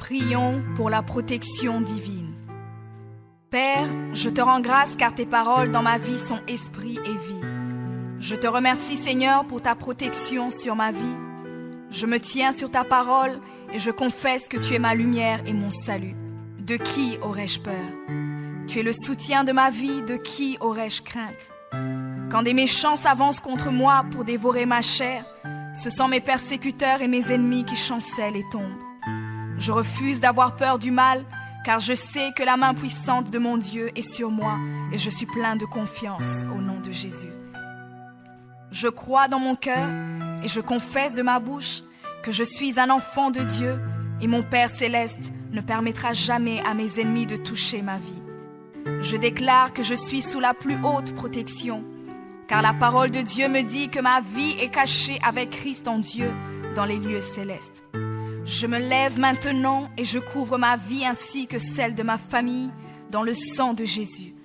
Prions pour la protection divine. Père, je te rends grâce car tes paroles dans ma vie sont esprit et vie. Je te remercie Seigneur pour ta protection sur ma vie. Je me tiens sur ta parole et je confesse que tu es ma lumière et mon salut. De qui aurais-je peur? Tu es le soutien de ma vie, de qui aurais-je crainte? Quand des méchants s'avancent contre moi pour dévorer ma chair, ce sont mes persécuteurs et mes ennemis qui chancellent et tombent. Je refuse d'avoir peur du mal, car je sais que la main puissante de mon Dieu est sur moi et je suis plein de confiance au nom de Jésus. Je crois dans mon cœur et je confesse de ma bouche que je suis un enfant de Dieu et mon Père céleste ne permettra jamais à mes ennemis de toucher ma vie. Je déclare que je suis sous la plus haute protection, car la parole de Dieu me dit que ma vie est cachée avec Christ en Dieu dans les lieux célestes. Je me lève maintenant et je couvre ma vie ainsi que celle de ma famille dans le sang de Jésus.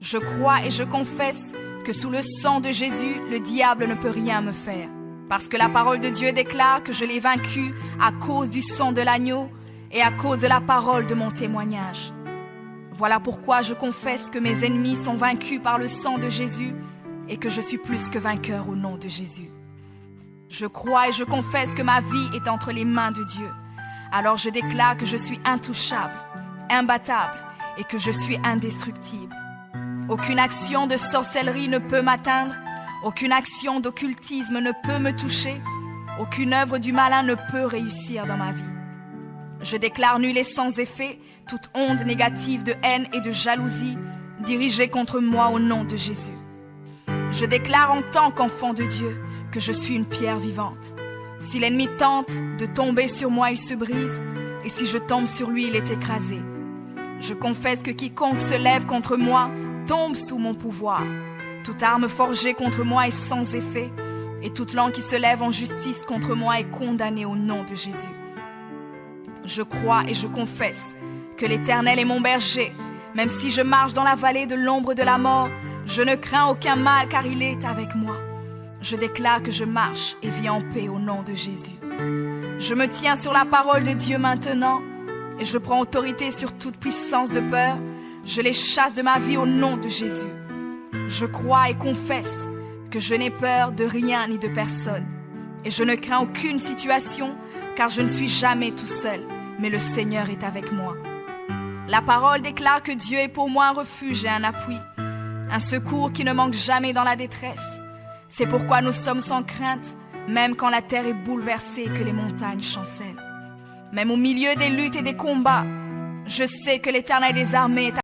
Je crois et je confesse que sous le sang de Jésus, le diable ne peut rien me faire, parce que la parole de Dieu déclare que je l'ai vaincu à cause du sang de l'agneau et à cause de la parole de mon témoignage. Voilà pourquoi je confesse que mes ennemis sont vaincus par le sang de Jésus et que je suis plus que vainqueur au nom de Jésus. Je crois et je confesse que ma vie est entre les mains de Dieu. Alors je déclare que je suis intouchable, imbattable et que je suis indestructible. Aucune action de sorcellerie ne peut m'atteindre, aucune action d'occultisme ne peut me toucher, aucune œuvre du malin ne peut réussir dans ma vie. Je déclare nul et sans effet toute onde négative de haine et de jalousie dirigée contre moi au nom de Jésus. Je déclare en tant qu'enfant de Dieu que je suis une pierre vivante. Si l'ennemi tente de tomber sur moi, il se brise, et si je tombe sur lui, il est écrasé. Je confesse que quiconque se lève contre moi tombe sous mon pouvoir. Toute arme forgée contre moi est sans effet, et toute langue qui se lève en justice contre moi est condamnée au nom de Jésus. Je crois et je confesse que l'Éternel est mon berger. Même si je marche dans la vallée de l'ombre de la mort, je ne crains aucun mal car il est avec moi. Je déclare que je marche et vis en paix au nom de Jésus. Je me tiens sur la parole de Dieu maintenant et je prends autorité sur toute puissance de peur. Je les chasse de ma vie au nom de Jésus. Je crois et confesse que je n'ai peur de rien ni de personne. Et je ne crains aucune situation car je ne suis jamais tout seul, mais le Seigneur est avec moi. La parole déclare que Dieu est pour moi un refuge et un appui, un secours qui ne manque jamais dans la détresse. C'est pourquoi nous sommes sans crainte, même quand la terre est bouleversée et que les montagnes chancellent. Même au milieu des luttes et des combats, je sais que l'Éternel des armées est